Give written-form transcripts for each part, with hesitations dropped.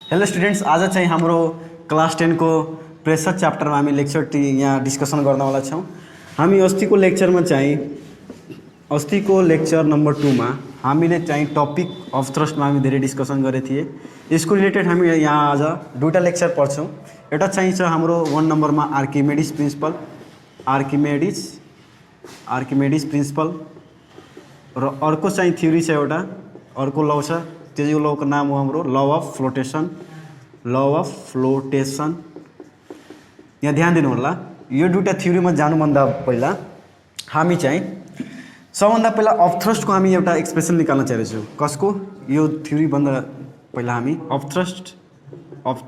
Hello students, आज चाहिँ हाम्रो क्लास 10 को प्रेसर च्याप्टरमा हामी लेक्चर यहाँ डिस्कसन गर्नवाला छौँ। हामी अस्तिको लेक्चर नम्बर 2 मा हामीले चाहिँ टपिक अफ थ्रस्टमा हामी धेरै डिस्कसन गरेका थिए। यसको रिलेटेड हामी यहाँ आज दुईटा लेक्चर पढ्छौँ। एउटा चाहिँ छ हाम्रो 1 नम्बरमा आर्किमेडिस प्रिन्सिपल, आर्किमेडिस प्रिन्सिपल र अर्को चाहिँ थ्योरी छ, एउटा अर्को लौ छ। त्यो लौको नाम हो हाम्रो ल अफ फ्लोटेसन। यहाँ ध्यान दिनु होला। यो दुईटा थ्योरीमा जानुभन्दा पहिला हामी चाहिँ सबभन्दा पहिला अफ थ्रस्टको हामी एउटा एक्सप्रेसन निकाल्न चाहेछौँ। कसको? यो थ्योरी भन्दा पहिला हामी अफ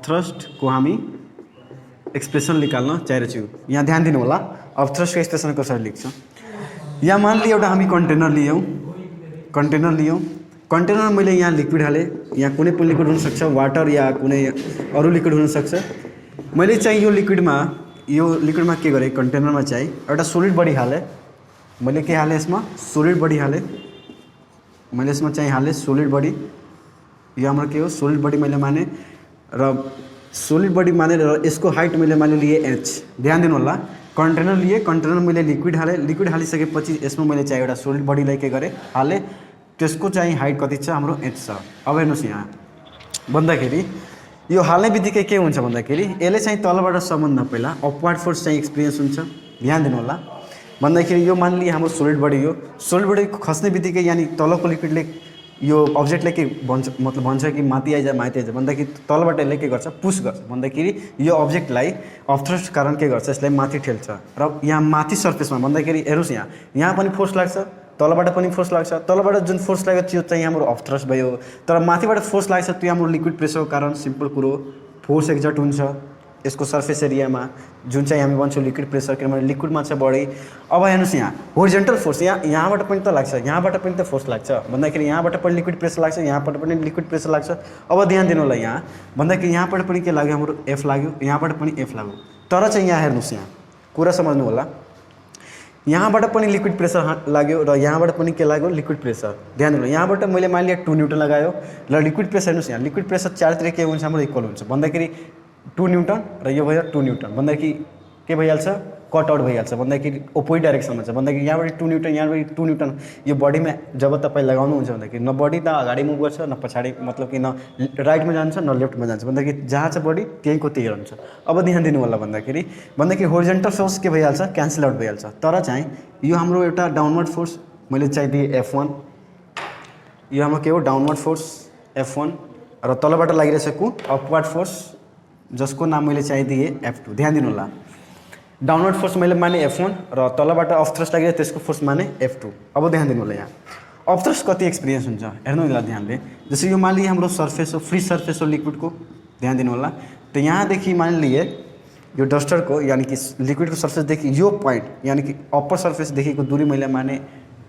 थ्रस्टको हामी एक्सप्रेसन निकाल्न चाहेछौँ। यहाँ ध्यान दिनु होला। अफ थ्रस्टको एक्सप्रेसन कसरी लेख्छौँ? यहाँ मान लियो एउटा हामी कन्टेनर लियौँ। कन्टेनर मैले यहाँ लिक्विड हालेँ। यहाँ कुनै पनि लिक्विड हुनसक्छ, वाटर या कुनै अरू लिक्विड हुनसक्छ। मैले चाहिँ यो लिक्विडमा के गरेँ? कन्टेनरमा चाहिँ एउटा सोलिड बडी हालेँ। मैले के हालेँ? यसमा सोलिड बडी हालेँ। मैले यसमा चाहिँ हालेँ सोलिड बडी। यो हाम्रो के हो? सोलिड बडी मैले माने र सोलिड बडी माने र यसको हाइट मैले माने लिए h। ध्यान दिनु होला। कन्टेनर लिए, कन्टेनर मैले लिक्विड हालेँ। लिक्विड हालिसकेपछि यसमा मैले चाहिँ एउटा सोलिड बडीलाई के गरेँ? हालेँ। त्यसको चाहिँ हाइट कति छ? हाम्रो h छ। अब हेर्नुहोस्, यहाँ भन्दाखेरि यो हाल्ने बित्तिकै के हुन्छ भन्दाखेरि यसले चाहिँ तलबाट सबभन्दा पहिला अपवार्ड फोर्स चाहिँ एक्सपिरियन्स हुन्छ। ध्यान दिनु होला। भन्दाखेरि यो मान लियो हाम्रो सोलिड बडी हो। सोलिड बडी खस्ने बित्तिकै यानि तलको लिक्विडले यो अब्जेक्टले के भन्छ, मतलब भन्छ कि माथि आइज भन्दाखेरि तलबाट यसले के गर्छ? पुस गर्छ। भन्दाखेरि यो अब्जेक्टलाई अफ थ्रस्ट कारण के गर्छ? यसलाई माथि ठेल्छ। र यहाँ माथि सर्फेसमा भन्दाखेरि हेर्नुहोस्, यहाँ पनि फोर्स लाग्छ, तलबाट पनि फोर्स लाग्छ। तलबाट जुन फोर्स लाग्यो त्यो चाहिँ हाम्रो अफ थ्रस्ट भयो। तर माथिबाट फोर्स लाग्छ त्यो हाम्रो लिक्विड प्रेसरको कारण। सिम्पल कुरो, फोर्स एक्जर्ट हुन्छ यसको सर्फेस एरियामा, जुन चाहिँ हामी भन्छौँ लिक्विड प्रेसर, किनभने लिक्विडमा छ बढी। अब हेर्नुहोस्, यहाँ होरिजेन्टल फोर्स यहाँबाट पनि त लाग्छ, यहाँबाट पनि त फोर्स लाग्छ। भन्दाखेरि यहाँबाट पनि लिक्विड प्रेसर लाग्छ, यहाँबाट पनि लिक्विड प्रेसर लाग्छ। अब ध्यान दिनु होला। यहाँ भन्दाखेरि यहाँबाट पनि के लाग्यो? हाम्रो एफ लाग्यो, यहाँबाट पनि एफ लाग्यो। तर चाहिँ यहाँ हेर्नुहोस्, यहाँ कुरा समझ्नु होला। यहाँबाट पनि लिक्विड प्रेसर लाग्यो र यहाँबाट पनि के लाग्यो? Liquid pressure. ध्यान दिनु। यहाँबाट मैले मान लिएँ 2 न्युटन लगायो र लिक्विड प्रेसर हेर्नुहोस्, यहाँ लिक्विड प्रेसर चारतिर के हुन्छ? हाम्रो इक्वल हुन्छ। भन्दाखेरि 2 न्युटन र यो भयो 2 न्युटन। भन्दाखेरि के भइहाल्छ? कट आउट भइहाल्छ। भन्दाखेरि अपोजिट डाइरेक्सनमा छ। भन्दाखेरि यहाँबाट 2 न्युटन, यहाँबाट 2 न्युटन। यो बडीमा जब तपाईँ लगाउनुहुन्छ भन्दाखेरि न बडी त अगाडि मुभ गर्छ, न पछाडि, मतलब कि न राइटमा जान्छ न लेफ्टमा जान्छ। भन्दाखेरि जहाँ छ बडी त्यहीँको त्यही रहन्छ। अब ध्यान दिनु होला। भन्दाखेरि होरिजेन्टल फोर्स के भइहाल्छ? क्यान्सल आउट भइहाल्छ। तर चाहिँ यो हाम्रो एउटा डाउनवर्ड फोर्स मैले चाहिँ दिएँ F1। यो हाम्रो के हो? डाउनवर्ड फोर्स F1 र तलबाट लागिरहेछ को? अपवर्ड फोर्स, जसको नाम मैले चाहिँ दिएँ F2। ध्यान दिनु होला। डाउनवर्ड फोर्स मैले माने F1 र तलबाट अफ थ्रस्ट लागिरहेको त्यसको फोर्स माने F2। अब ध्यान दिनु होला। यहाँ अफ थ्रस्ट कति एक्सपिरियन्स हुन्छ हेर्नु होला ध्यानले। जस्तै यो मान लिएँ हाम्रो सर्फेस हो, फ्री सर्फेस हो लिक्विडको। ध्यान दिनु होला। तो यहाँदेखि मान लिए यो डस्टरको यानी कि लिक्विडको सर्फेसदेखि यो पोइन्ट यानी कि अप्पर सर्फेसदेखिको दूरी मैले माने,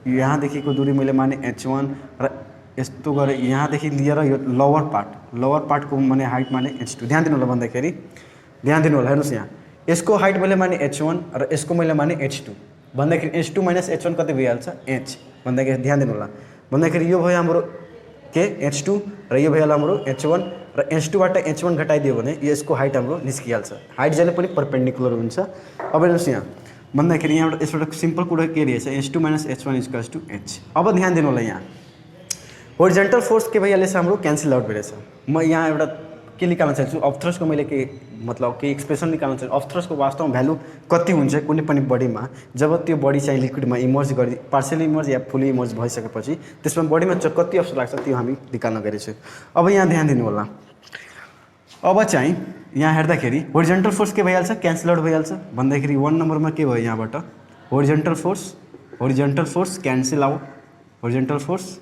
यहाँदेखिको दूरी मैले माने H1 र यस्तो गरेँ यहाँदेखि लिएर यो लोवर पार्टको माने हाइट माने H2। ध्यान दिनु होला। भन्दाखेरि ध्यान दिनु होला। हेर्नुहोस्, यहाँ यसको हाइट मैले माने H1 र यसको मैले माने H2। भन्दाखेरि H2 माइनस H1 कति भइहाल्छ? H। भन्दाखेरि ध्यान दिनु होला। भन्दाखेरि यो भयो हाम्रो के? H2 र यो भयो हाम्रो H1 र H2बाट H1 घटाइदियो भने यसको हाइट हाम्रो निस्किहाल्छ। हाइट जहिले पनि परपेन्डिकुलर हुन्छ। अब हेर्नुहोस्, यहाँ भन्दाखेरि यहाँबाट यसबाट सिम्पल कुरा के रहेछ? H2 minus H1 equals to H। अब ध्यान दिनु होला। यहाँ होरिजेन्टल फोर्स के भइहाल्छ? हाम्रो क्यान्सल आउट भइरहेछ। म यहाँ एउटा के निकाल्न चाहन्छु? अफ थ्रस्टको मैले के मतलब के एक्सप्रेसन निकाल्न चाहन्छु? अफ थ्रस्टको वास्तवमा भ्यालु कति हुन्छ कुनै पनि बडीमा जब त्यो बडी चाहिँ लिक्विडमा इमर्ज गरी पार्सियली इमर्ज या फुल्ली इमर्ज भइसकेपछि त्यसमा बडीमा कति अवसर लाग्छ त्यो हामी निकाल्न गएछौँ। अब यहाँ ध्यान दिनु होला। अब चाहिँ यहाँ हेर्दाखेरि होरिजेन्टल फोर्स के भइहाल्छ? क्यान्सल आउट भइहाल्छ। भन्दाखेरि 1 नम्बरमा के भयो? यहाँबाट horizontal force cancel out, horizontal force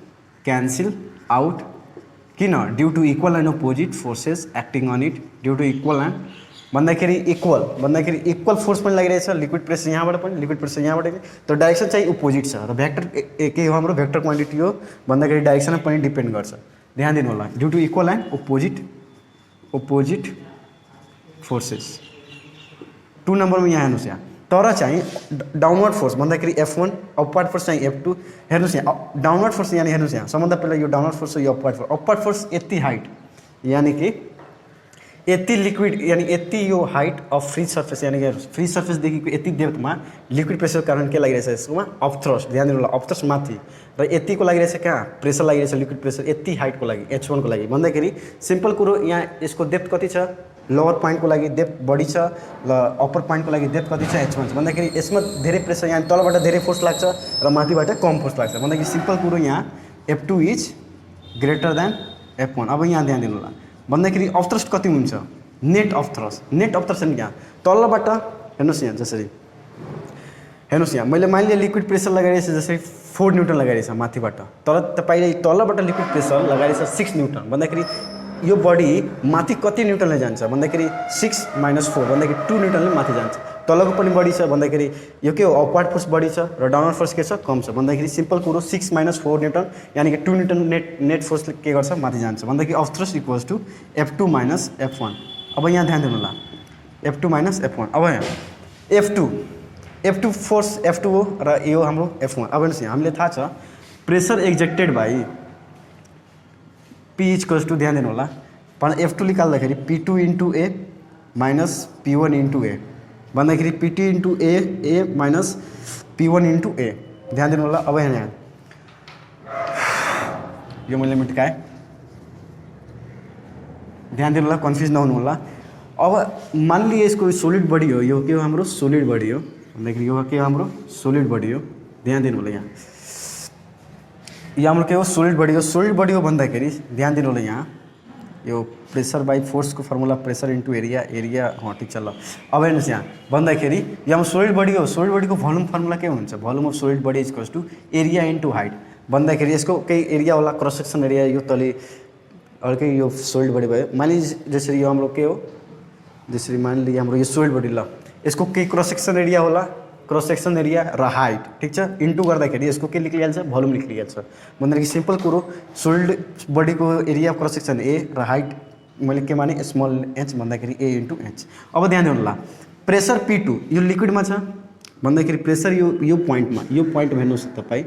cancel out. किन? Due to equal and opposite forces acting on it. Due to equal and भन्दाखेरि इक्वल फोर्स पनि लागिरहेछ। लिक्विड प्रेसर यहाँबाट पनि, लिक्विड प्रेसर यहाँबाट पनि, तर डाइरेक्सन चाहिँ अपोजिट छ र भेक्टर के हो? हाम्रो भेक्टर क्वान्टिटी हो। भन्दाखेरि डाइरेक्सनमा पनि डिपेन्ड गर्छ। ध्यान दिनु होला। Due to equal and opposite forces. 2 नम्बरमा यहाँ हेर्नुहोस्। यहाँ तर चाहिँ डाउनवर्ड फोर्स भन्दाखेरि F1, अपवर्ड फोर्स चाहिँ F2। हेर्नुहोस्, यहाँ डाउनवर्ड फोर्स यानी हेर्नुहोस्, यहाँ सबभन्दा पहिला यो डाउनवर्ड फोर्स हो, यो अपवर्ड फोर्स यति हाइट यानी कि यति लिक्विड यानी यति यो हाइट अफ फ्री सर्फेस यानी कि फ्री सर्फेसदेखिको यति डेप्थमा लिक्विड प्रेसरको कारण के लागिरहेछ यसकोमा अप थ्रस्ट ध्यान दिनु होला अप थ्रस्ट माथि र यतिको लागिरहेछ कहाँ प्रेसर लागिरहेछ लिक्विड प्रेसर यति हाइटको लागि H1 को लागि भन्दाखेरि सिम्पल कुरो यहाँ यसको डेप्थ कति छ लोअर पोइन्टको लागि डेप्थ बढी छ र अप्पर पोइन्टको लागि डेप्थ कति छ H1 छ भन्दाखेरि यसमा धेरै प्रेसर यहाँ तलबाट धेरै फोर्स लाग्छ र माथिबाट कम फोर्स लाग्छ भन्दाखेरि सिम्पल कुरो यहाँ F2 is greater than F1 अब यहाँ ध्यान दिनु होला भन्दाखेरि अफ थ्रस्ट कति हुन्छ नेट अफ थ्रस्ट यहाँ तलबाट हेर्नुहोस् यहाँ जसरी हेर्नुहोस् यहाँ मैले मानिलिए लिक्विड प्रेसर लगाइरहेछ जसरी 4 न्युटन लगाइरहेछ माथिबाट तर तपाईँले तलबाट लिक्विड प्रेसर लगाइरहेछ 6 न्युटन भन्दाखेरि यो बडी माथि कति न्युटनले जान्छ भन्दाखेरि 6 - 4 भन्दाखेरि 2 न्युटनले माथि जान्छ तलको पनि बढी छ भन्दाखेरि यो के हो अपवार्ड फोर्स बढी छ र डाउनवर्ड फोर्स के छ कम छ भन्दाखेरि सिम्पल कुरो 6 - 4 न्युटन यानी कि 2 न्युटन नेट फोर्सले के गर्छ माथि जान्छ भन्दाखेरि of thrust equals to F2 - F1 अब यहाँ ध्यान दिनु होला F2 - F1 अब यहाँ F2 फोर्स F2 हो र यो हाम्रो F1 अब हेर्नुहोस् यहाँ हामीले थाहा छ pressure exerted by P equals to ध्यान दिनु होला F2 निकाल्दाखेरि P2 * A minus P1 * A भन्दाखेरि P2 * A minus P1 * A ध्यान दिनु होला अब यहाँ यो मैले मेटिकाएँ ध्यान दिनु होला कन्फ्युज नहुनु होला अब मान लिए यसको सोलिड बडी हो यो के हो हाम्रो सोलिड बडी हो भन्दाखेरि यो के हो हाम्रो सोलिड बडी हो ध्यान दिनु होला यहाँ हाम्रो के हो सोलिड बडी हो भन्दाखेरि ध्यान दिनु होला यहाँ यो प्रेसर बाई फोर्स को फर्मुला प्रेसर इन्टु एरिया ठिक छ ल अब हेर्नुहोस् यहाँ भन्दाखेरि यो हाम्रो सोलिड बडी हो सोलिड बडीको भोल्युम फर्मुला के हुन्छ volume of solid body equals to area into height भन्दाखेरि यसको केही एरिया होला क्रस सेक्सन एरिया यो तले अर्कै यो सोलिड बडी भयो मानिलिए जसरी यो हाम्रो के हो जसरी मानिलिए हाम्रो यो सोलिड बडी ल यसको केही क्रस सेक्सन एरिया होला क्रस सेक्सन एरिया र हाइट ठिक छ इन्टु गर्दाखेरि यसको के निक्लिहाल्छ भोल्युम निक्लिहाल्छ भन्दाखेरि सिम्पल कुरो सोलिड बडीको एरिया क्रस सेक्सन ए र हाइट मैले के माने स्मल h भन्दाखेरि A * h अब ध्यान दिनु होला प्रेसर P2 यो लिक्विडमा छ भन्दाखेरि प्रेसर यो पोइन्टमा हेर्नुहोस् तपाईँ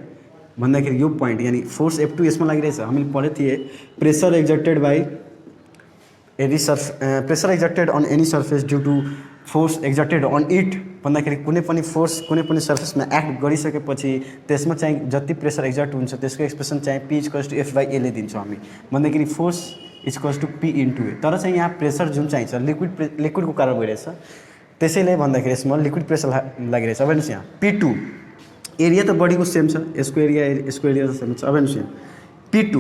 भन्दाखेरि यो पोइन्ट यानी फोर्स F2 यसमा लागिरहेछ हामीले पढेको थिए pressure exerted on any surface due to force exerted on it भन्दाखेरि कुनै पनि फोर्स कुनै पनि सर्फेसमा एक्ट गरिसकेपछि त्यसमा चाहिँ जति प्रेसर एक्जर्ट हुन्छ त्यसको एक्सप्रेसन चाहिँ P = F/A ले दिन्छौँ हामी भन्दाखेरि force equals to P * A तर चाहिँ यहाँ प्रेसर जुन चाहिँ छ लिक्विडको कारण भइरहेछ त्यसैले भन्दाखेरि यसमा लिक्विड प्रेसर लागिरहेछ अब हेर्नुहोस् यहाँ P2 एरिया त बडीको सेम छ यसको एरिया त सेम छ अब हेर्नुहोस् यहाँ P2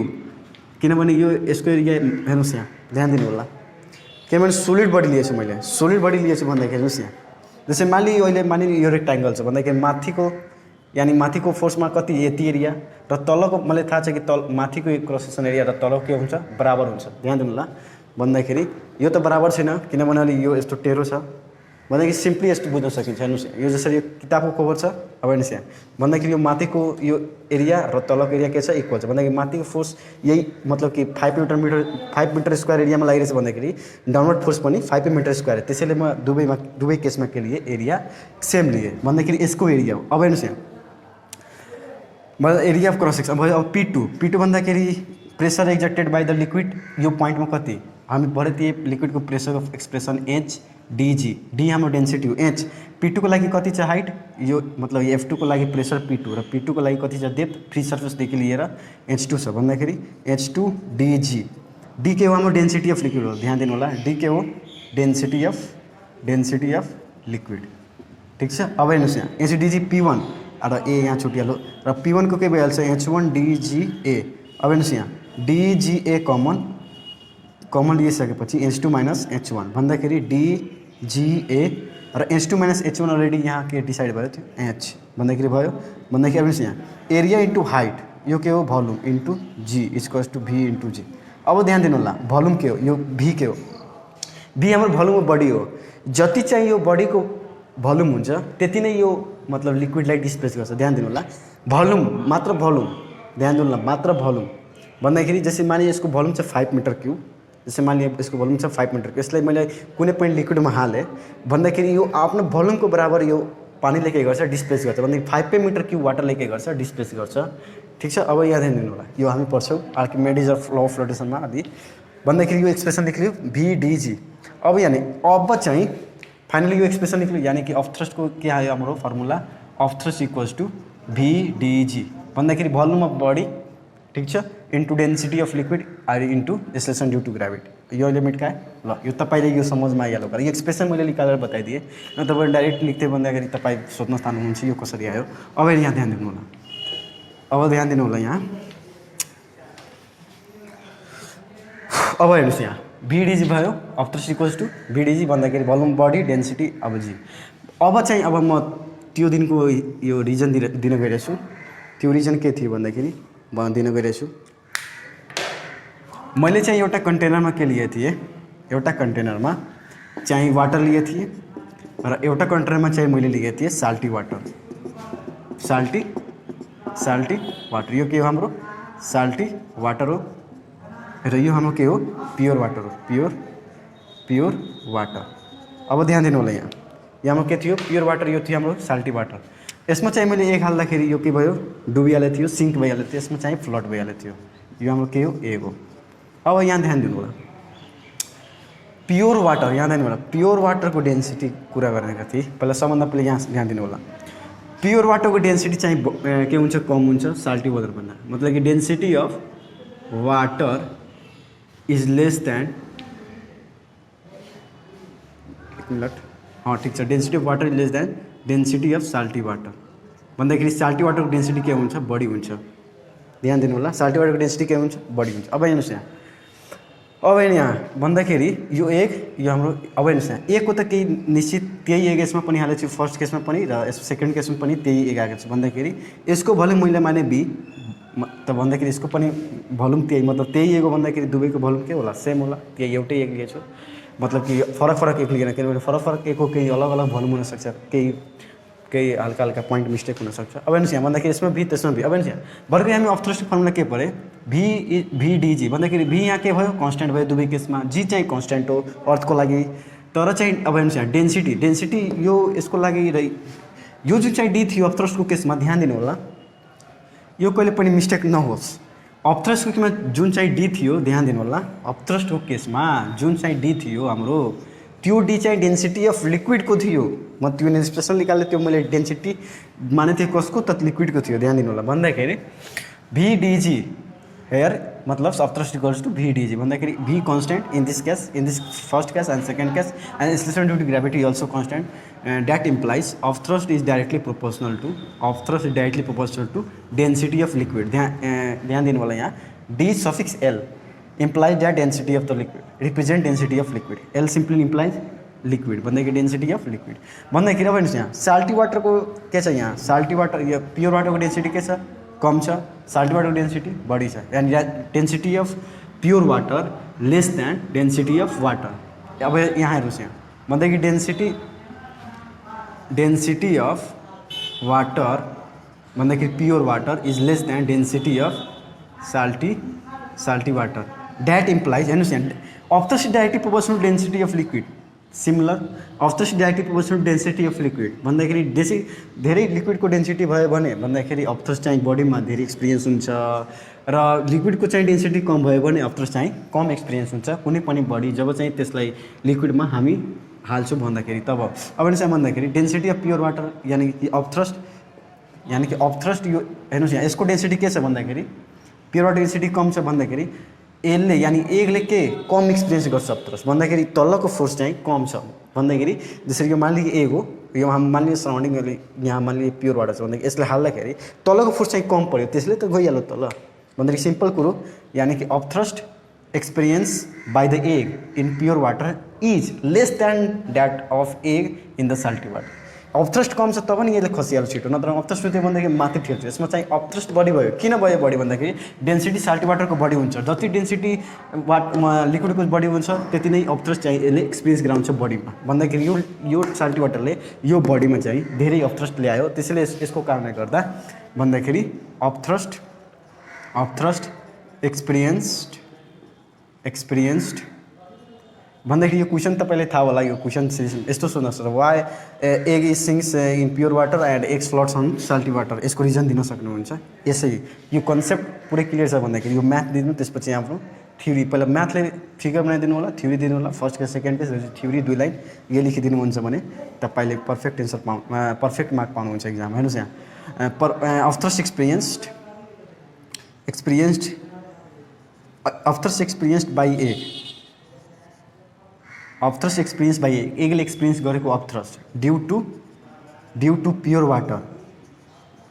किनभने यो यसको एरिया हेर्नुहोस् यहाँ ध्यान दिनु होला किनभने सोलिड बडी लिएछु मैले सोलिड बडी लिएछु भन्दाखेरि हेर्नुहोस् यहाँ जस्तै मानिलिए यो रेक्ट्याङ्गल छ भन्दाखेरि माथिको फोर्समा कति यति एरिया र तलको मलाई थाहा छ कि माथिको क्रस सेक्सन एरिया र तलको के हुन्छ बराबर हुन्छ ध्यान दिनु होला भन्दाखेरि यो त बराबर छैन किनभने अलि यो यस्तो टेढो छ भन्दाखेरि सिम्पली यस्तो बुझ्न सकिन्छ हेर्नुहोस् यो जसरी किताबको कभर छ अब हेर्नुहोस् यहाँ भन्दाखेरि यो माथिको यो एरिया र तलको एरिया के छ इक्वल छ भन्दाखेरि माथिको फोर्स यही मतलब कि 5 मिटर स्क्वायर एरियामा लागिरहेछ भन्दाखेरि डाउनवर्ड फोर्स पनि 5 मिटर स्क्वायर त्यसैले म दुवै केसमा के लिए एरिया सेम लिए भन्दाखेरि यसको एरिया हो अब हेर्नुहोस् यहाँ एरिया अफ क्रस सेक्सन अब P2 भन्दाखेरि pressure exerted by the liquid यो पोइन्टमा कति हामी पढेको थिए लिक्विडको pressure of expression H dg D हाम्रो डेन्सिटी हो H P2 को लागि कति छ हाइट यो मतलब F2 को लागि प्रेसर P2 र P2 को लागि कति छ डेप्थ फ्री सर्फेसदेखि लिएर H2 छ भन्दाखेरि H2 dg डी के हो हाम्रो डेन्सिटी अफ लिक्विड हो ध्यान दिनु होला डी के हो डेन्सिटी अफ लिक्विड ठिक छ अब हेर्नुहोस् यहाँ H dg P1 र A यहाँ छुटिहाल्यो र P1 को के भइहाल्छ H1 dga अब हेर्नुहोस् यहाँ dga कमन लिइसकेपछि H2 - H1 भन्दाखेरि dga र H2 - H1 अलरेडी यहाँ के डिसाइड भयो थियो H भन्दाखेरि भयो भन्दाखेरि अब यहाँ एरिया इन्टु हाइट यो के हो volume into G equals to V into G अब ध्यान दिनु होला भोल्युम के हो यो V के हो V हाम्रो भोल्युम अफ बडी हो जति चाहिँ यो बडीको भोल्युम हुन्छ त्यति नै यो मतलब लिक्विडलाई डिस्प्लेस गर्छ ध्यान दिनु होला भोल्युम ध्यान दिनु होला मात्र भोल्युम भन्दाखेरि जस्तै मानिए यसको भोल्युम छ 5 मिटर क्युब जस्तै मानिए यसको भोल्युम छ 5 मिटर क्युब यसलाई मैले कुनै पनि लिक्विडमा हालेँ भन्दाखेरि यो आफ्नो भोल्युमको बराबर यो पानीले के गर्छ डिस्प्लेस गर्छ भन्दाखेरि 5 मिटर क्युब वाटरले के गर्छ डिस्प्लेस गर्छ ठिक छ अब यहाँ ध्यान दिनु होला यो हामी पढ्छौँ आर्किमेडिज अफ ल अफ फ्लोटेसनमा आदि भन्दाखेरि यो एक्सप्रेसन लेख्यो V dg अब यानी अब चाहिँ फाइनली यो एक्सप्रेसन निक्ल्यो यानी कि अफ थ्रस्टको के आयो हाम्रो formula of thrust equals to VdG भन्दाखेरि भोल्युम अफ बडी ठीक छ इन्टु डेन्सिटी अफ लिक्विड आर into acceleration due to gravity यो एलिमेन्ट का ल यो तपाईँले यो समझमा आइहाल्यो यो एक्सप्रेसन मैले निकालेर बताइदिएँ न तपाईँ डाइरेक्ट लेख्दै भन्दाखेरि तपाईँ सोध्न चाहनुहुन्छ यो कसरी आयो अब यहाँ ध्यान दिनु होला अब ध्यान दिनु होला यहाँ अब हेर्नुहोस् यहाँ VdG भयो of thrust equals to VdG भन्दाखेरि भोल्युम बडी डेन्सिटी अब जी अब चाहिँ अब म त्यो दिनको यो रिजन दिन गइरहेछु त्यो रिजन के थियो भन्दाखेरि दिन गइरहेछु मैले चाहिँ एउटा कन्टेनरमा के लिए थिएँ एउटा कन्टेनरमा चाहिँ वाटर लिए थिएँ र एउटा कन्टेनरमा चाहिँ मैले लिए थिएँ साल्टी वाटर साल्टी वाटर यो के हो हाम्रो साल्टी वाटर हो र यो हाम्रो के हो प्योर वाटर हो प्योर वाटर अब ध्यान दिनु होला यहाँ के थियो प्योर वाटर यो थियो हाम्रो साल्टी वाटर यसमा चाहिँ मैले एक हाल्दाखेरि यो के भयो डुबिहालेको थियो सिङ्क भइहालेको थियो यसमा चाहिँ फ्लट भइहालेको थियो यो हाम्रो के हो ए हो अब यहाँ ध्यान दिनु होला प्योर वाटर यहाँ ध्यान दिनु होला प्योर वाटरको डेन्सिटी कुरा गरेको थिएँ पहिला सबभन्दा पहिले यहाँ ध्यान दिनु होला प्योर वाटरको डेन्सिटी चाहिँ के हुन्छ कम हुन्छ साल्टी वाटरभन्दा मतलब कि density of water is less then एक मिनट हाँ ठीक छ density of water is less then density of salty water भन्दाखेरि साल्टी वाटरको डेन्सिटी के हुन्छ बढी हुन्छ ध्यान दिनु होला साल्टी वाटरको डेन्सिटी के हुन्छ बढी हुन्छ अब हेर्नुहोस् यहाँ अब यहाँ भन्दाखेरि यो एक यो हाम्रो अब हेर्नुहोस् यहाँ एकको त केही निश्चित त्यही एक केसमा पनि हालेको छु फर्स्ट केसमा पनि र सेकेन्ड केसमा पनि त्यही एक आएको छ भन्दाखेरि यसको भोल्युम मैले माने बी त भन्दाखेरि यसको पनि भोल्युम त्यही मतलब त्यही एक हो भन्दाखेरि दुवैको भोल्युम के होला सेम होला त्यही एउटै एक लिएछु मतलब कि फरक एक लिएन किनभने फरक एकको केही अलग अलग भोल्युम हुनसक्छ केही हल्का हल्का पोइन्ट मिस्टेक हुनसक्छ अब हेर्नुहोस् यहाँ भन्दाखेरि यसमा भी त्यसमा भी अब हेर्नुहोस् यहाँ भर्खर हामी अफ थ्रस्टको फर्मुला के परे VdG भन्दाखेरि भी यहाँ के भयो कन्स्ट्यान्ट भयो दुवै केसमा जी चाहिँ कन्स्ट्यान्ट हो अर्थको लागि तर चाहिँ अब हेर्नुहोस् यहाँ डेन्सिटी यो यसको लागि र यो जुन चाहिँ डी थियो अफ थ्रस्टको केसमा ध्यान दिनु होला यो कहिले पनि मिस्टेक नहोस् अफ थ्रस्टको केसमा जुन चाहिँ डी थियो ध्यान दिनु होला अफ थ्रस्टको केसमा जुन चाहिँ डी थियो हाम्रो त्यो डी चाहिँ डेन्सिटी अफ लिक्विडको थियो म त्यो एक्सप्रेसन निकालेँ त्यो मैले डेन्सिटी माने थिएँ कसको त लिक्विडको थियो ध्यान दिनु होला भन्दाखेरि VdG हेयर मतलब of thrust equals to VdG भन्दाखेरि V constant in this first case and second case and acceleration due to gravity also constant that implies upthrust is directly proportional to density of liquid ध्यान दिनु होला यहाँ D suffix L implies that density of the liquid represent density of liquid L simply implies liquid भन्दाखेरि density of liquid भन्दाखेरि अब हेर्नुहोस् यहाँ salty वाटरको के छ यहाँ साल्टी वाटर यो प्योर वाटरको डेन्सिटी के छ कम छ साल्टी वाटरको डेन्सिटी बढी छ and density of pure water less than density of water अब यहाँ हेर्नुहोस् यहाँ भन्दाखेरि डेन्सिटी अफ वाटर भन्दाखेरि pure water is less then density of salty water that implies हेर्नुहोस् यहाँ of the directly proportional density of liquid similar of the directly proportional density of liquid भन्दाखेरि धेरै लिक्विडको डेन्सिटी भयो भने भन्दाखेरि अफ थ्रस्ट चाहिँ बडीमा धेरै एक्सपिरियन्स हुन्छ र लिक्विडको चाहिँ डेन्सिटी कम भयो भने अफ थ्रस्ट चाहिँ कम एक्सपिरियन्स हुन्छ कुनै पनि बडी जब चाहिँ त्यसलाई लिक्विडमा हामी हाल्छौँ भन्दाखेरि तब अब यसमा भन्दाखेरि डेन्सिटी अफ प्योर वाटर यानि कि अफ थ्रस्ट यो हेर्नुहोस् यहाँ यसको डेन्सिटी के छ भन्दाखेरि प्योर वाटर डेन्सिटी कम छ भन्दाखेरि यसले यानि एकले के कम एक्सपिरियन्स गर्छ अफ थ्रस्ट भन्दाखेरि तलको फोर्स चाहिँ कम छ भन्दाखेरि जसरी यो मान लियो एक हो यो हामी मान लियो सराउन्डिङ यहाँ मान लियो प्योर वाटर छ भन्दाखेरि यसले हाल्दाखेरि तलको फोर्स चाहिँ कम पऱ्यो त्यसले त गइहाल्यो तल भन्दाखेरि सिम्पल कुरो यानि कि upthrust experience by the egg in pure water is less than that of egg in the salty water upthrust कम छ तब नि यसले खसिहाल्छ छिटो नत्र अफ थ्रस्ट थियो भन्दाखेरि माथि ठेल्छ यसमा चाहिँ अफ थ्रस्ट बढी भयो किन भयो बढी भन्दाखेरि डेन्सिटी साल्टी वाटरको बढी हुन्छ जति डेन्सिटी लिक्विडको बढी हुन्छ त्यति नै अफ थ्रस्ट चाहिँ यसले एक्सपिरियन्स गराउँछ बडीमा भन्दाखेरि यो साल्टी वाटरले यो बडीमा चाहिँ धेरै अफ थ्रस्ट ल्यायो त्यसैले यसको कारणले गर्दा भन्दाखेरि अफ थ्रस्ट एक्सपिरियन्स्ड भन्दाखेरि यो क्वेसन तपाईँलाई थाहा होला यो क्वेसन यस्तो सोध्नुहोस् र why egg is sinks in pure water and eggs floats on salty water यसको रिजन दिन सक्नुहुन्छ यसै यो कन्सेप्ट पुरै क्लियर छ भन्दाखेरि यो म्याथ दिनु त्यसपछि हाम्रो थ्योरी पहिला म्याथले फिगर बनाइदिनु होला, थ्योरी दिनु होला, फर्स्ट के सेकेन्ड के थ्योरी 2 लाइन यो लेखिदिनुहुन्छ भने तपाईँले पर्फेक्ट एन्सर पर्फेक्ट मार्क पाउनुहुन्छ एक्जाम। हेर्नुहोस् यहाँ upthrust experienced by a, upthrust experience by एगले एक्सपिरियन्स गरेको upthrust due to pure water,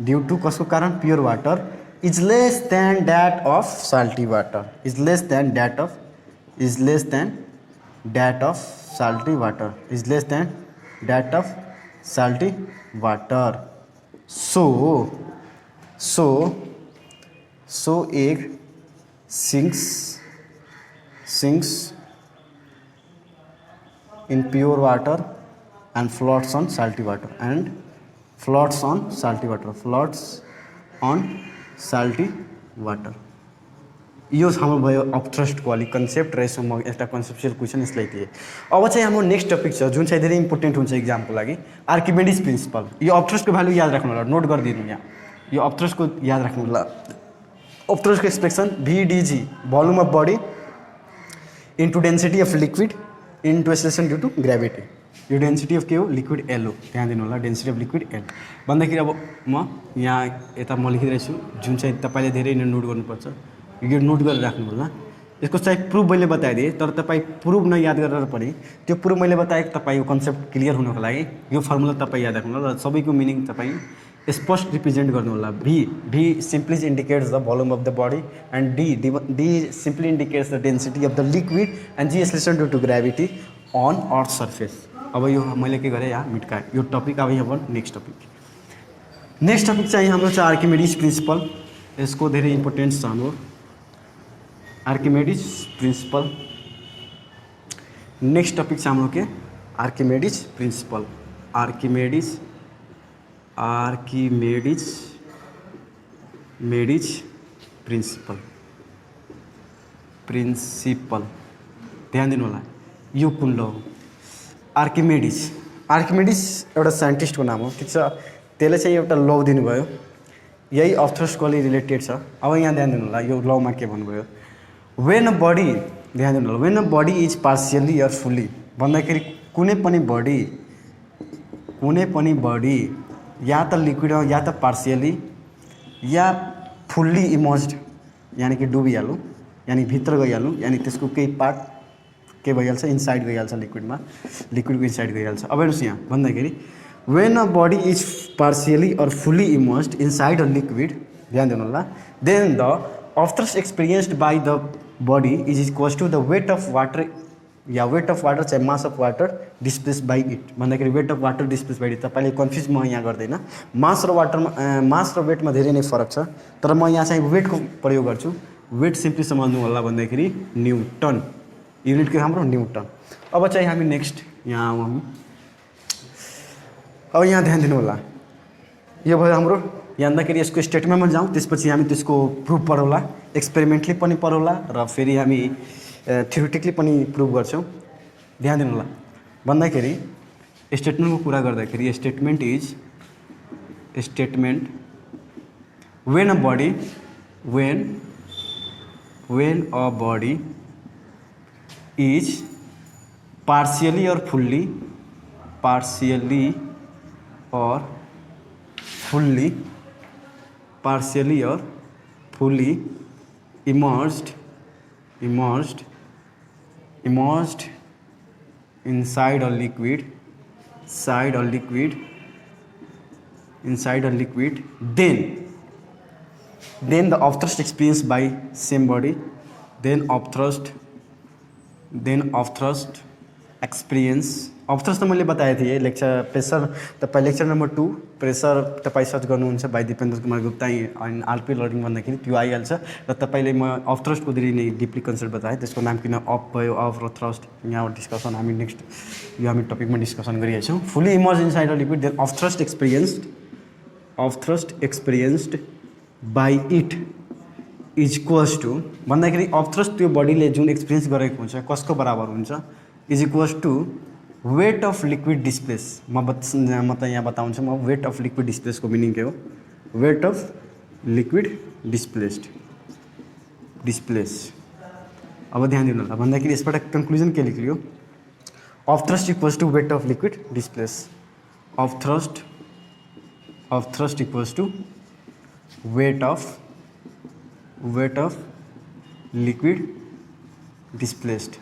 due to कसको कारण pure water is less than that of salty water, is less than that of salty water, is less than that of salty water. So egg sinks in pure water and floats on salty water, यो हाम्रो भयो अब्थ्रस्टको अलिक concept र यसमा एउटा conceptual question यसलाई दिए। अब चाहिँ हाम्रो नेक्स्ट टपिक छ जुन चाहिँ धेरै इम्पोर्टेन्ट हुन्छ इक्जामको लागि, आर्किमेडिज प्रिन्सिपल। यो अब्थ्रस्टको भ्यालु याद राख्नु होला, नोट गरिदिनु यहाँ, यो अब्थ्रस्टको याद राख्नु होला। अब्थ्रस्टको expression VDG volume of body into density of liquid into acceleration due to gravity. यो डेन्सिटी अफ के हो, लिक्विड एल हो, ध्यान दिनु होला, डेन्सिटी अफ लिक्विड एल भन्दाखेरि अब म यहाँ यता म लेखिरहेछु जुन चाहिँ तपाईँले धेरै नोट गर्नुपर्छ, यो नोट गरेर राख्नु होला। यसको चाहिँ प्रुफ मैले बताइदिएँ, तर तपाईँ प्रुफ नयाद गरेर पनि त्यो प्रुफ मैले बताएको तपाईँको कन्सेप्ट क्लियर हुनको लागि यो फर्मुला तपाईँ याद राख्नु होला र सबैको मिनिङ तपाईँ स्पष्ट रिप्रेजेन्ट गर्नु होला। V simply indicates the volume of the body and D simply indicates the density of the liquid and G acceleration due to gravity on earth surface. अब यो मैले के गरेँ यहाँ मिटकाएँ यो टपिक। अब यहाँ नेक्स्ट टपिक चाहिँ हाम्रो छ आर्किमेडिज प्रिन्सिपल। यसको धेरै इम्पोर्टेन्स छ हाम्रो आर्किमेडिज प्रिन्सिपल। नेक्स्ट टपिक छ हाम्रो के आर्किमेडिज प्रिन्सिपल। प्रिन्सिपल ध्यान दिनु होला, यो कुन हो आर्किमेडिज एउटा साइन्टिस्टको नाम हो, ठिक छ। त्यसले चाहिँ एउटा लौ दिनुभयो, यही अब्थ्रस्टको रिलेटेड छ। अब यहाँ ध्यान दिनु होला, यो लौमा के भन्नुभयो, वेन अ बडी, ध्यान दिनु होला, when a body is partially or fully भन्दाखेरि कुनै पनि बडी या त लिक्विड हो या त पार्सियली या फुल्ली इमर्स्ड यानि कि डुबिहाल्नु, यानि भित्र गइहाल्नु, यानि त्यसको केही पार्ट के भइहाल्छ इनसाइड गइहाल्छ, लिक्विडको इनसाइड गइहाल्छ। अब हेर्नुहोस् यहाँ भन्दाखेरि when a body is partially or fully immersed inside a liquid, ध्यान दिनु होला, then the upthrust experienced by the body is equals to the weight of water या वेट अफ वाटर चाहे mass of water displace by it भन्दाखेरि weight of water displace by it. तपाईँले confuse म यहाँ गर्दैन, मास र वेटमा धेरै नै फरक छ, तर म यहाँ चाहिँ वेटको प्रयोग गर्छु। वेट सिम्पली सम्झ्नु होला भन्दाखेरि न्युटन, युनिट के हाम्रो न्युटन। अब चाहिँ हामी नेक्स्ट यहाँ आउँ, अब यहाँ ध्यान दिनु होला, यो भयो हाम्रो यहाँदाखेरि यसको स्टेटमेन्टमा जाउँ, त्यसपछि हामी त्यसको प्रुफ पढौँला, एक्सपेरिमेन्टली पनि पढौँला र फेरि हामी थ्योरिटिकली पनि प्रुभ गर्छौँ। ध्यान दिनु होला भन्दाखेरि स्टेटमेन्टको कुरा गर्दाखेरि statement when a body is partially or fully immersed inside a liquid, then the upthrust experienced by same body, then upthrust त मैले बताएको थिएँ लेक्चर प्रेसर तपाईँ लेक्चर नम्बर 2 प्रेसर तपाईँ सर्च गर्नुहुन्छ भाइ Dipendra Kumar Gupta and RP learning भन्दाखेरि त्यो आइहाल्छ र तपाईँले म अफ्थ्रस्टको धेरै नै डिपली कन्सेप्ट बताएँ, त्यसको नाम किन अफ भयो, अफ र थ्रस्ट, यहाँ डिस्कसन हामी नेक्स्ट यो हामी टपिकमा डिस्कसन गरिरहेछौँ। Fully immerse inside a liquid then upthrust experienced by it is equals to भन्दाखेरि अफ्थ्रस्ट त्यो बडीले जुन एक्सपिरियन्स गरेको हुन्छ कसको बराबर हुन्छ, is equals to weight of liquid displace. म त यहाँ बताउँछु म वेट अफ लिक्विड डिस्प्लेसको मिनिङ के हो, वेट अफ लिक्विड डिस्प्लेस अब ध्यान दिनु होला भन्दाखेरि यसबाट कन्क्लुजन के लेख्लियो of thrust equals to weight of liquid displace of thrust equals to weight of liquid displaced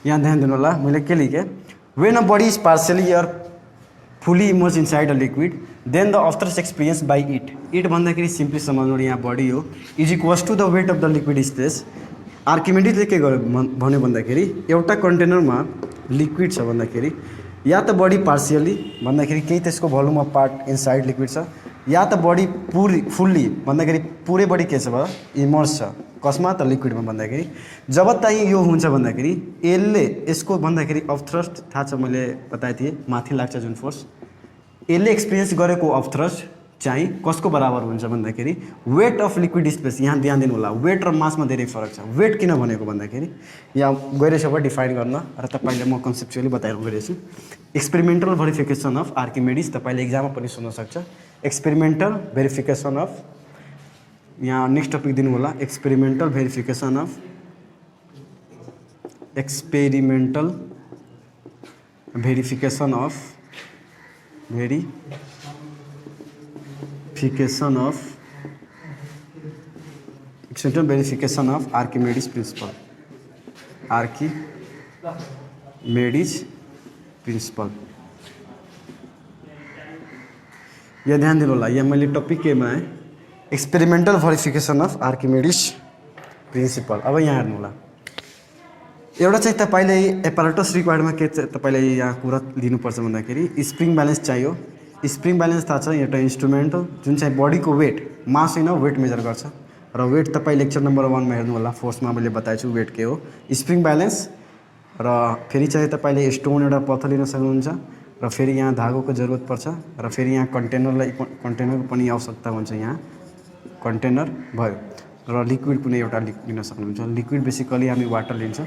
यहाँ ध्यान दिनु होला मैले के लेखेँ when a body is partially or fully immersed inside a liquid then the thrust experienced by it भन्दाखेरि simply सम्झनु यहाँ बडी हो is equals to the weight of the liquid space आर्किमिडीजले के गर्यो भन्यो भन्दाखेरि एउटा कन्टेनरमा लिक्विड छ भन्दाखेरि या त बडी पार्सियली भन्दाखेरि केही त्यसको volume of part inside liquid छ या त बडी फुल्ली भन्दाखेरि पुरै बडी के छ इमर्स छ कसमा त लिक्विडमा भन्दाखेरि जब चाहिँ यो हुन्छ भन्दाखेरि यसले यसको भन्दाखेरि अफ थ्रस्ट थाहा छ मैले बताएको थिएँ माथि लाग्छ जुन फोर्स यसले एक्सपिरियन्स गरेको अफ थ्रस्ट चाहिँ कसको बराबर हुन्छ भन्दाखेरि वेट अफ लिक्विड स्पेस यहाँ ध्यान दिनु होला वेट र मासमा धेरै फरक छ वेट किन भनेको भन्दाखेरि यहाँ गइरहेछ डिफाइन गर्न र तपाईँले म कन्सेप्चुअली बताएर गइरहेछु एक्सपेरिमेन्टल भेरिफिकेसन अफ आर्किमिडीज तपाईँले एक्जाममा पनि सुन्न सक्छ एक्सपेरिमेन्टल भेरिफिकेसन अफ यहाँ नेक्स्ट टपिक दिनु होला experimental verification of Archimedes principle यहाँ ध्यान दिनु होला यहाँ मैले टपिक केमा experimental verification of Archimedes principle अब यहाँ हेर्नु होला एउटा चाहिँ तपाईले एपारेटस रिक्वायर्डमा के तपाईले यहाँ कुरा लिनुपर्छ भन्दाखेरि स्प्रिङ ब्यालेन्स चाहियो स्प्रिङ ब्यालेन्स थाहा छ एउटा इन्स्ट्रुमेन्ट हो जुन चाहिँ बडीको वेट मास होइन वेट मेजर गर्छ र वेट तपाईँ लेक्चर नम्बर 1 मा हेर्नु होला फोर्समा मैले बताएको छु वेट के हो स्प्रिङ ब्यालेन्स र फेरि चाहिँ तपाईले स्टोन एउटा पत्थर लिन सक्नुहुन्छ र फेरि यहाँ धागोको जरुरत पर्छ र फेरि यहाँ कन्टेनरको पनि आवश्यकता हुन्छ यहाँ कन्टेनर भयो र लिक्विड कुनै एउटा लिन सक्नुहुन्छ लिक्विड बेसिकली हामी वाटर लिन्छौँ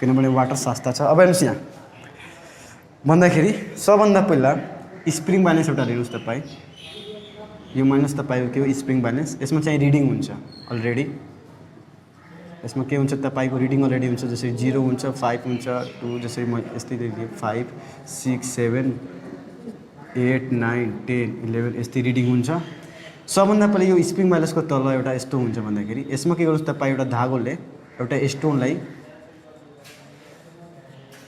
किनभने वाटर सस्ता छ अब हेर्नुहोस् यहाँ भन्दाखेरि सबभन्दा पहिला स्प्रिङ ब्यालेन्स एउटा लिनुहोस् तपाईँ यो माइनस तपाईँको के हो स्प्रिङ ब्यालेन्स यसमा चाहिँ रिडिङ हुन्छ अलरेडी यसमा के हुन्छ तपाईँको रिडिङ अलरेडी हुन्छ जसरी 0 हुन्छ 5 हुन्छ 2 जसरी म यस्तै दिएँ 5 6 7 8 9 10 11 यस्तै रिडिङ हुन्छ सबभन्दा पहिले यो स्प्रिङ ब्यालेन्सको तल एउटा यस्तो हुन्छ भन्दाखेरि यसमा के गर्नुहोस् तपाईँ एउटा धागोले एउटा स्टोनलाई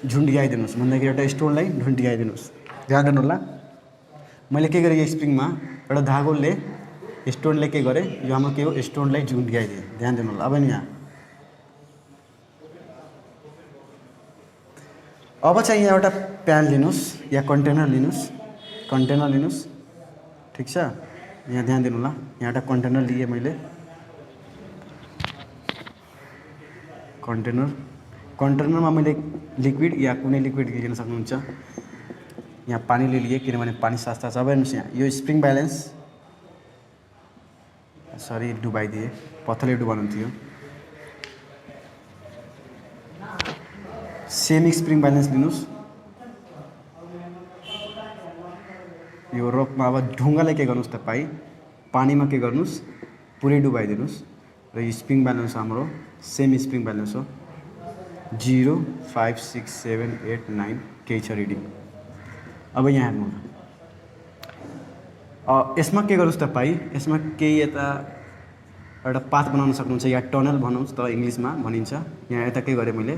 झुन्डियाइदिनुहोस् भन्दाखेरि एउटा स्टोनलाई झुन्डियाइदिनुहोस् ध्यान दिनु होला मैले के गरेँ यो स्प्रिङमा एउटा धागोले स्टोनले के गरेँ यो हाम्रो के हो स्टोनलाई झुन्डियाइदिएँ ध्यान दिनु होला अब यहाँ अब चाहिँ यहाँ एउटा प्यान लिनुहोस् या कन्टेनर लिनुहोस् ठिक छ यहाँ ध्यान दिनु होला यहाँ एउटा कन्टेनर लिएँ मैले कन्टेनरमा मैले लिक्विड या कुनै लिक्विड लिन सक्नुहुन्छ यहाँ पानीले लिए किनभने पानी सस्ता छ अब हेर्नुहोस् यहाँ यो स्प्रिङ ब्यालेन्स सरी डुबाइदिए पत्थरले डुबाउनु थियो सेम स्प्रिङ ब्यालेन्स लिनुहोस् यो रोकमा अब ढुङ्गालाई के गर्नुहोस् तपाईँ पानीमा के गर्नुहोस् पुरै डुबाइदिनुहोस् र यो स्प्रिङ ब्यालेन्स हाम्रो सेम स्प्रिङ ब्यालेन्स हो 0 5 6 7 8 9 केही छ रिडिङ अब यहाँ हेर्नु यसमा के गर्नुहोस् तपाईँ यसमा केही यता एउटा पाथ बनाउन सक्नुहुन्छ या टनल भनौँ त इङ्ग्लिसमा भनिन्छ यहाँ यता के गरेँ मैले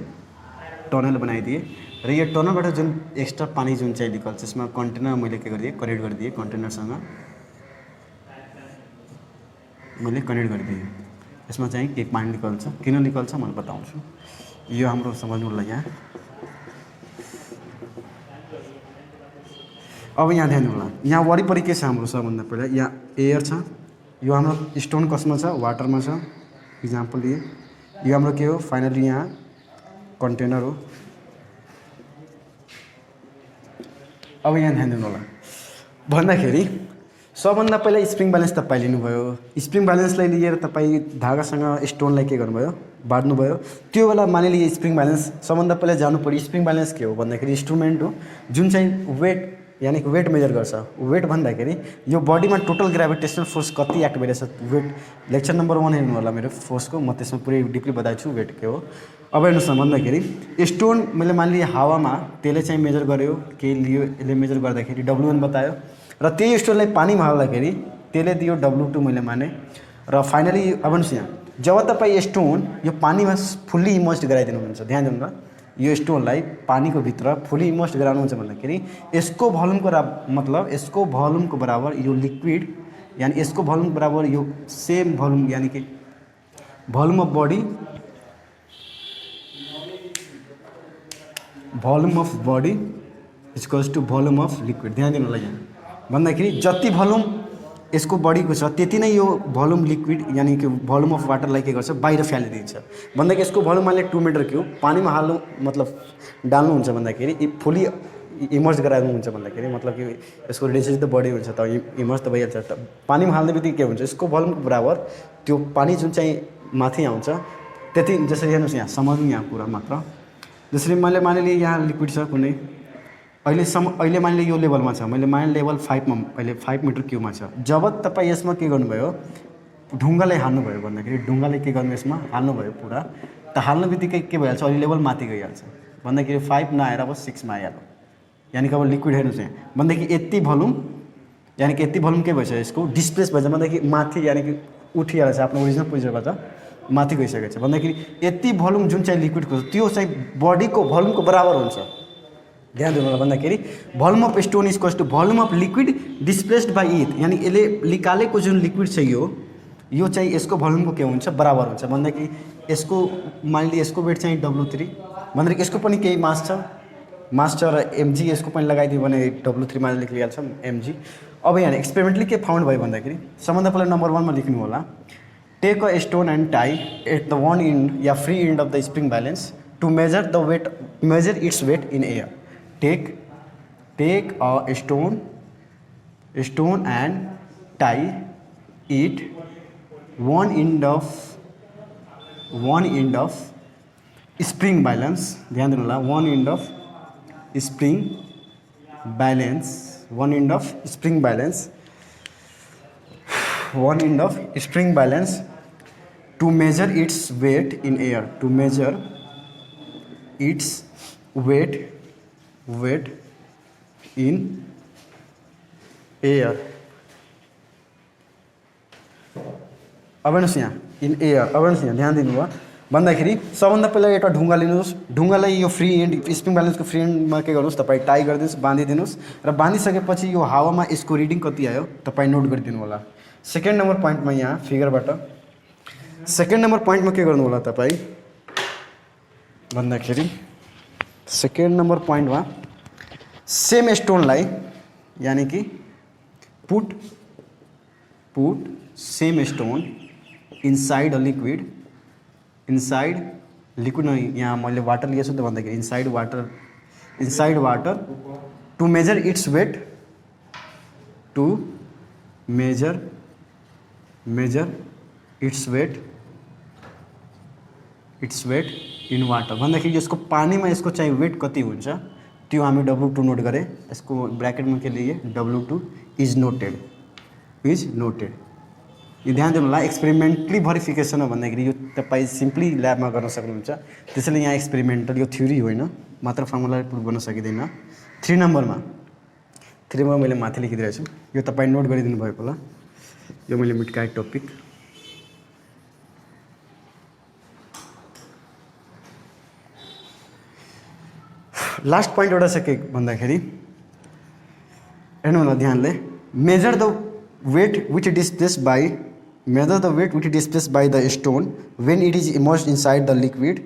टनल बनाइदिएँ र यो टनलबाट जुन एक्स्ट्रा पानी जुन चाहिँ निकल्छ त्यसमा कन्टेनर मैले के गरिदिएँ कनेक्ट गरिदिएँ कन्टेनरसँग मैले कनेक्ट गरिदिएँ यसमा चाहिँ केही पानी निकल्छ किन निकल्छ म बताउँछु यो हाम्रो समझ्नु होला यहाँ अब यहाँ ध्यान दिनु होला यहाँ वरिपरि के छ हाम्रो सबभन्दा पहिला यहाँ एयर छ यो हाम्रो स्टोन कसमा छ वाटरमा छ इक्जाम्पल लिए यो हाम्रो के हो फाइनली यहाँ कन्टेनर हो अब यहाँ ध्यान दिनु होला भन्दाखेरि सबभन्दा पहिला स्प्रिङ ब्यालेन्स तपाईँ लिनुभयो। स्प्रिङ ब्यालेन्सलाई लिएर तपाईँ धागासँग स्टोनलाई के गर्नुभयो, बाँध्नुभयो। त्यो बेला मानिलिए स्प्रिङ ब्यालेन्स सबभन्दा पहिला जानु पऱ्यो। स्प्रिङ ब्यालेन्स के हो भन्दाखेरि इन्स्ट्रुमेन्ट हो जुन चाहिँ वेट यानि कि वेट मेजर गर्छ। वेट भन्दाखेरि यो बडीमा टोटल ग्राभिटेसनल फोर्स कति एक्ट भइरहेछ। वेट लेक्चर नम्बर 1 हेर्नु होला मेरो फोर्सको, म त्यसमा पुरै डिपली बताएको छु वेट के हो। अब हेर्नुहोस् न भन्दाखेरि स्टोन मैले मानिलिए हावामा त्यसले चाहिँ मेजर गर्यो, के लियो, यसले मेजर गर्दाखेरि W1 बतायो र त्यही स्टोनलाई पानीमा हाल्दाखेरि त्यसले दियो W2 मैले माने। र फाइनली अब हेर्नुहोस् यहाँ जब तपाईँ स्टोन यो पानीमा फुल्ली इमर्स्ड गराइदिनुहुन्छ, ध्यान दिनु ल, यो स्टोनलाई पानीको भित्र फुल्ली इमर्स्ड गराउनुहुन्छ भन्दाखेरि यसको भोल्युमको मतलब यसको भोल्युमको बराबर यो लिक्विड यानी यसको भोल्युम बराबर यो सेम भोल्युम यानी कि volume of body, volume of body equals to volume of liquid. ध्यान दिनु होला यहाँ भन्दाखेरि जति भोल्युम यसको बडीको छ त्यति नै यो भोल्युम लिक्विड यानी कि भोल्युम अफ वाटरलाई के गर्छ, बाहिर फ्यालिदिन्छ। भन्दाखेरि यसको भोल्युम मानिले 2 मिटर क्युब पानीमा हाल्नु मतलब डाल्नुहुन्छ भन्दाखेरि फुल्ली इमर्स गराउनुहुन्छ भन्दाखेरि मतलब कि यसको डेन्सिटी त बढी हुन्छ, त इमर्स त भइहाल्छ। पानीमा हाल्ने बित्तिकै के हुन्छ, यसको भोल्युमको बराबर त्यो पानी जुन चाहिँ माथि आउँछ त्यति। जसरी हेर्नुहोस् यहाँ समझौँ यहाँ कुरा मात्र, जसरी मैले मानिलिएँ यहाँ लिक्विड छ कुनै अहिले मानिलिएँ यो लेभलमा छ, मैले माने लेभल 5 मा अहिले 5 मिटर क्युबमा छ। जब तपाईँ यसमा के गर्नुभयो, ढुङ्गालाई हाल्नुभयो भन्दाखेरि ढुङ्गाले के गर्नु यसमा हाल्नुभयो पुरा, त हाल्ने बित्तिकै के भइहाल्छ, अहिले लेभल माथि गइहाल्छ भन्दाखेरि 5 नआएर अब 6 मा आइहाल्यो। यानि कि अब लिक्विड हेर्नुहोस् यहाँ भन्दाखेरि यति भोल्युम यानि कि यति भोल्युम के भइसक्यो, यसको डिस्प्लेस भइन्छ भन्दाखेरि माथि यानि कि उठिहाल्छ, आफ्नो ओरिजिनल पोजिसनबाट माथि गइसकेको छ भन्दाखेरि यति भोल्युम जुन चाहिँ लिक्विडको त्यो चाहिँ बडीको भोल्युमको बराबर हुन्छ। ध्यान दिनु होला भन्दाखेरि volume of stone equals to volume of liquid displaced by it, यानी यसले निकालेको जुन लिक्विड छ यो चाहिँ यसको भोल्युमको के हुन्छ, बराबर हुन्छ। भन्दाखेरि यसको मानिलिए यसको वेट चाहिँ W3 भन्दाखेरि यसको पनि केही मास छ र mg यसको पनि लगाइदियो भने W3 मा लेखिहाल्छ mg। अब यहाँ एक्सपेरिमेन्टली के फाउन्ड भयो भन्दाखेरि सबभन्दा पहिला नम्बर 1 मा लेख्नु होला, take a stone and tie at the one end या free end of the spring balance to measure its weight in air. Take a stone and tie it one end of spring balance। ध्यान दिनु होला, one end of spring balance to measure its weight in air, to measure its weight in air। अब हेर्नुहोस् यहाँ in air, अब हेर्नुहोस् यहाँ ध्यान दिनुभयो भन्दाखेरि सबभन्दा पहिला एउटा ढुङ्गा लिनुहोस्, ढुङ्गालाई यो फ्री एन्ड स्प्रिङ ब्यालेन्सको फ्री एन्डमा के गर्नुहोस्, तपाईँ टाई गरिदिनुहोस्, बाँधिदिनुहोस् र बाँधिसकेपछि यो हावामा यसको रिडिङ कति आयो तपाईँ नोट गरिदिनु होला। सेकेन्ड नम्बर पोइन्टमा यहाँ फिगरबाट सेकेन्ड नम्बर पोइन्टमा के गर्नु होला तपाईँ भन्दाखेरि सेकेन्ड नम्बर पोइन्टमा सेम स्टोनलाई यानी कि put same stone inside a liquid नहीं, यहाँ मैले वाटर लिएको छु त भन्दाखेरि inside water to measure its weight its weight in water भन्दाखेरि यसको पानीमा यसको चाहिँ वेट कति हुन्छ त्यो हामी W2 नोट गरेँ। यसको ब्रैकेटमा के लिए W2 इज नोटेड। यो ध्यान दिनु होला, एक्सपेरिमेन्टली भेरिफिकेसन हो भन्दाखेरि यो तपाईँ सिम्पली ल्याबमा गर्न सक्नुहुन्छ। त्यसैले यहाँ एक्सपेरिमेन्टल यो थ्योरी होइन, मात्र फर्मुला प्रुभ गर्न सकिँदैन। 3 नम्बरमा मैले माथि लेखिदिरहेको छु, यो तपाईँ नोट गरिदिनु भएको होला। यो मैले मिटकाए टपिक। लास्ट पोइन्ट एउटा छ के भन्दाखेरि हेर्नु होला ध्यानले, measure the weight which displaced by the stone when it is immersed inside the liquid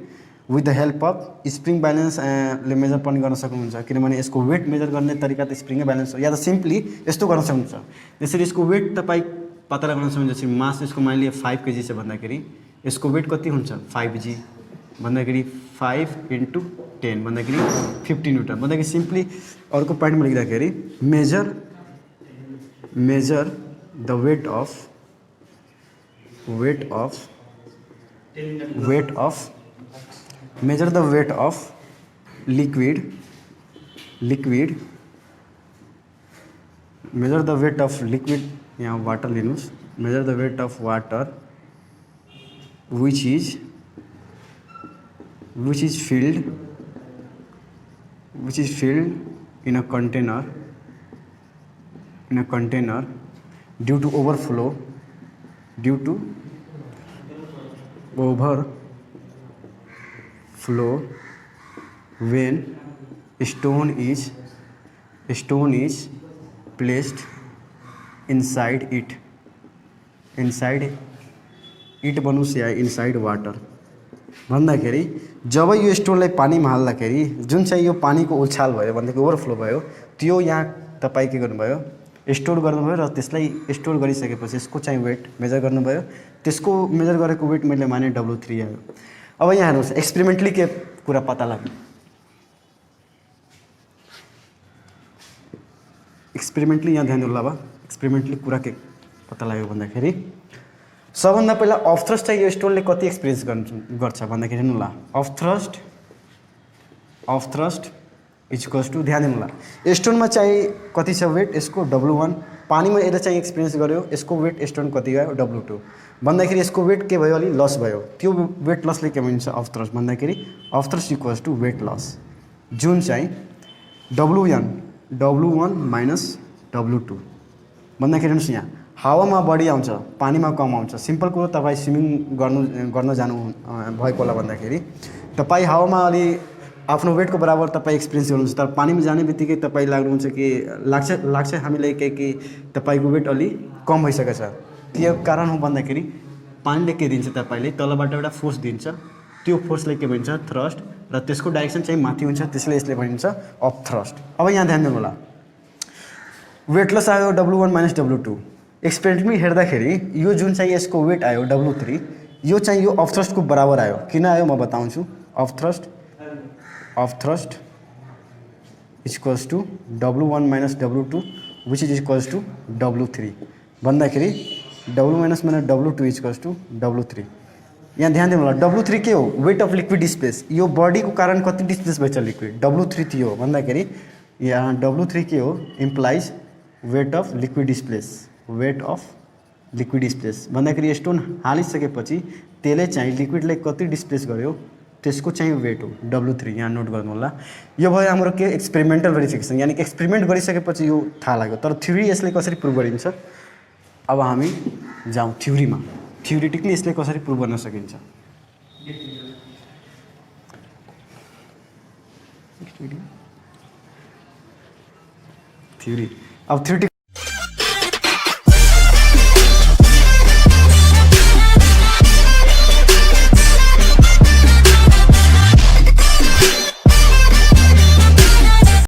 with the help of spring ब्यालेन्सले मेजर पनि गर्न सक्नुहुन्छ। किनभने यसको वेट मेजर गर्ने तरिका त स्प्रिङै ब्यालेन्स हो, या त सिम्पली यस्तो गर्न सक्नुहुन्छ। त्यसरी यसको वेट तपाईँ पत्ता लगाउन सक्नुहुन्छ। जसरी मास यसको मानिलिए 5 kg छ भन्दाखेरि यसको वेट कति हुन्छ 5g भन्दाखेरि 5 × 10 भन्दाखेरि 50 न्युटन भन्दाखेरि सिम्पली अर्को पोइन्टमा लेख्दाखेरि measure the weight of measure the weight of liquid measure the weight of liquid यहाँ water लिनुस् measure the weight of water which is filled in a container due to overflow when stone is placed inside it भन्नुस् या inside water भन्दाखेरि जब यो स्टोनलाई पानीमा हाल्दाखेरि जुन चाहिँ यो पानीको उछाल भयो भन्दाखेरि ओभरफ्लो भयो त्यो यहाँ तपाईँ के गर्नुभयो स्टोर गर्नुभयो र त्यसलाई स्टोर गरिसकेपछि यसको चाहिँ वेट मेजर गर्नुभयो त्यसको मेजर गरेको वेट मैले माने W3 आयो। अब यहाँ हेर्नुहोस् एक्सपेरिमेन्टली के कुरा पत्ता लाग्यो एक्सपेरिमेन्टली यहाँ ध्यान दिनु ल। अब एक्सपेरिमेन्टली कुरा के पत्ता लाग्यो भन्दाखेरि सबभन्दा पहिला अफ थ्रस्ट चाहिँ यो स्टोनले कति एक्सपिरियन्स गर्छ भन्दाखेरि हेर्नु law of thrust equals to ध्यान दिनु ल स्टोनमा चाहिँ कति छ वेट यसको W1 पानीमा यसले चाहिँ एक्सपिरियन्स गर्यो यसको वेट स्टोन कति गयो W2 भन्दाखेरि यसको वेट के भयो अलि लस भयो त्यो वेट लसले के भनिन्छ अफ थ्रस्ट भन्दाखेरि of thrust equals to weight loss जुन चाहिँ W1 माइनस W2 भन्दाखेरि हेर्नुहोस् यहाँ हावामा बढी आउँछ पानीमा कम आउँछ। सिम्पल कुरो तपाईँ स्विमिङ गर्न जानु भएको होला भन्दाखेरि तपाईँ हावामा अलि आफ्नो वेटको बराबर तपाईँ एक्सपिरियन्स गर्नुहुन्छ तर पानीमा जाने बित्तिकै तपाईँ लाग्नुहुन्छ कि लाग्छ हामीलाई कि तपाईँको वेट अलि कम भइसकेको छ। त्यो कारण हो भन्दाखेरि पानीले के दिन्छ तपाईँले तलबाट एउटा फोर्स दिन्छ त्यो फोर्सले के भनिन्छ थ्रस्ट र त्यसको डाइरेक्सन चाहिँ माथि हुन्छ त्यसले यसले भनिन्छ अफ थ्रस्ट। अब यहाँ ध्यान दिनु होला वेट लस आयो W1 माइनस W2 एक्सपेरिमेन्टमा हेर्दाखेरि यो जुन चाहिँ यसको वेट आयो W3 यो चाहिँ यो अफ थ्रस्टको बराबर आयो। किन आयो म बताउँछु। Of thrust equals to W1 minus W2 which is equals to W3 भन्दाखेरि W minus W2 equals to W3। यहाँ ध्यान दिनु होला W3 के हो वेट अफ लिक्विड डिस्प्लेस यो बडीको कारण कति डिस्प्लेस भएछ लिक्विड W3 थियो भन्दाखेरि यहाँ W3 के हो implies weight of liquid displace भन्दाखेरि स्टोन हालिसकेपछि त्यसले चाहिँ लिक्विडलाई कति डिस्प्लेस गर्यो त्यसको चाहिँ वेट हो W3 यहाँ नोट गर्नु होला। यो भयो हाम्रो के एक्सपेरिमेन्टल भेरिफिकेसन यानी कि एक्सपेरिमेन्ट गरिसकेपछि यो थाहा लाग्यो तर थ्योरी यसले कसरी प्रुभ गरिन्छ। अब हामी जाउँ थ्योरीमा थ्योरिटिकली यसले कसरी प्रुभ गर्न सकिन्छ। थ्योरी अब थ्योरिटिक